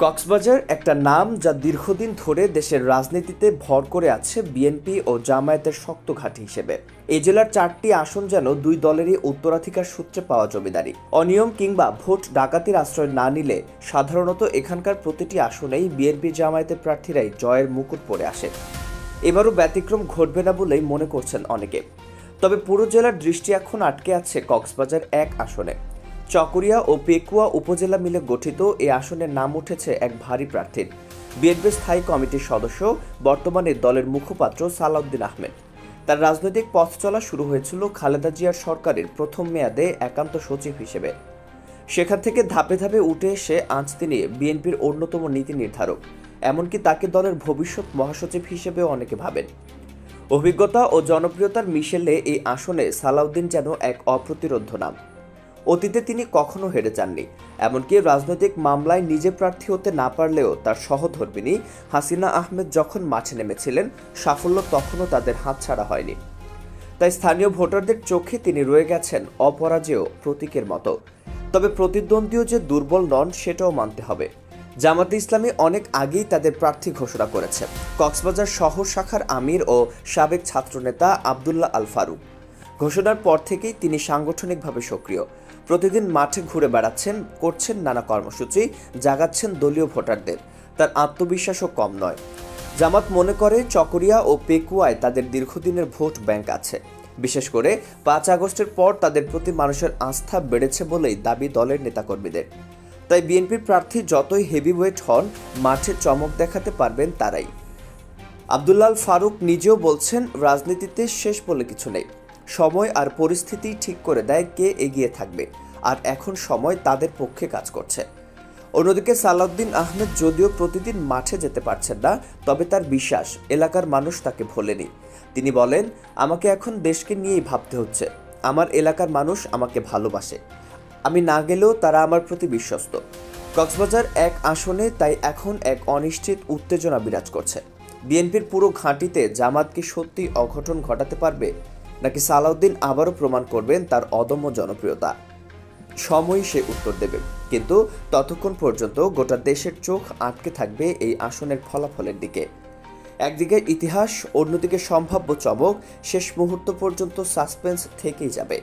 কক্সবাজার একটা নাম যা দীর্ঘদিন ধরে দেশের রাজনীতিতে ভর করে আছে বিএনপি ও জামায়াতের শক্ত ঘাঁটি হিসেবে। এই জেলার 4টি আসন যেন দুই দলেরই উত্তরাধিকার সূত্রে পাওয়া জমিদারি। অনিয়ম কিংবা ভোট ডাকাতির আশ্রয় না নিলে সাধারণত এখানকার প্রতিটি আসনেই বিএনপি জামায়াতের প্রার্থীরাই জয়ের মুকুট পরে আসে। এবারও ব্যতিক্রম ঘটবে না বলেই মনে করছেন অনেকে। তবে পুরো জেলার দৃষ্টি এখন আটকে আছে কক্সবাজার 1 আসনে। চকরিয়া ও পেকুয়া উপজেলা মিলে গঠিত এই আসনের নাম উঠেছে এক ভারী প্রার্থীর, বিএনপি স্থায়ী কমিটির সদস্য, বর্তমানে দলের মুখপাত্র সালাউদ্দিন আহমেদ। তার রাজনৈতিক পথ চলা শুরু হয়েছিল খালেদা জিয়ার সরকারের প্রথম মেয়াদে একান্ত সচিব হিসেবে। সেখান থেকে ধাপে ধাপে উঠে এসে আজ তিনি বিএনপির অন্যতম নীতি নির্ধারক, এমনকি তাকে দলের ভবিষ্যৎ মহাসচিব হিসেবেও অনেকে ভাবেন। অভিজ্ঞতা ও জনপ্রিয়তার মিশেলে এই আসনে সালাউদ্দিন যেন এক অপ্রতিরোধ্য নাম। অতীতে তিনি কখনো হেরে যাননি, এমনকি রাজনৈতিক মামলায় নিজে প্রার্থী হতে না পারলেও তার সহধর্মিণী হাসিনা আহমেদ যখন মাঠে নেমেছিলেন, সাফল্য তখনও তাদের হাতছাড়া হয়নি। তাই স্থানীয় ভোটারদের চোখে তিনি রয়ে গেছেন অপরাজেয় প্রতীকের মতো। তবে প্রতিদ্বন্দ্বীও যে দুর্বল নন সেটাও মানতে হবে। জামাতে ইসলামী অনেক আগেই তাদের প্রার্থী ঘোষণা করেছে। কক্সবাজার শহর শাখার আমির ও সাবেক ছাত্রনেতা আবদুল্লাহ আল ফারুক। ঘোষণার পর থেকেই তিনি সাংগঠনিকভাবে সক্রিয়। প্রতিদিন মাঠে ঘুরে বেড়াচ্ছেন, করছেন নানা কর্মসূচি, জাগাচ্ছেন দলীয় ভোটারদের। তার আত্মবিশ্বাসও কম নয়। জামাত মনে করে চকরিয়া ও পেকুয়ায় তাদের দীর্ঘদিনের ভোট ব্যাংক আছে। বিশেষ করে 5 আগস্টের পর তাদের প্রতি মানুষের আস্থা বেড়েছে বলেই দাবি দলের নেতাকর্মীদের। তাই বিএনপির প্রার্থী যতই হেভিওয়েট হন, মাঠে চমক দেখাতে পারবেন তারাই। আবদুল্লাহ আল ফারুক নিজেও বলছেন, রাজনীতিতে শেষ বলে কিছু নেই। সময় আর পরিস্থিতি ঠিক করে দেয় কে এগিয়ে থাকবে, আর এখন সময় তাদের পক্ষে কাজ করছে। অন্যদিকে সালাউদ্দিন আহমেদ যদিও প্রতিদিন মাঠে যেতে পারছেন না, তবে তার বিশ্বাস এলাকার মানুষ তাকে ভোলেনি। তিনি বলেন, আমাকে এখন দেশকে নিয়েই ভাবতে হচ্ছে। আমার এলাকার মানুষ আমাকে ভালোবাসে, আমি না গেলেও তারা আমার প্রতি বিশ্বস্ত। কক্সবাজার 1 আসনে তাই এখন এক অনিশ্চিত উত্তেজনা বিরাজ করছে। বিএনপির পুরো ঘাঁটিতে জামাত কি সত্যি অঘটন ঘটাতে পারবে, নাকি সালাউদ্দিন আবারও প্রমাণ করবেন তার অদম্য জনপ্রিয়তা? সময়ই সে উত্তর দেবে। কিন্তু ততক্ষণ পর্যন্ত গোটা দেশের চোখ আটকে থাকবে এই আসনের ফলাফলের দিকে। একদিকে ইতিহাস, অন্যদিকে সম্ভাব্য চমক, শেষ মুহূর্ত পর্যন্ত সাসপেন্স থেকেই যাবে।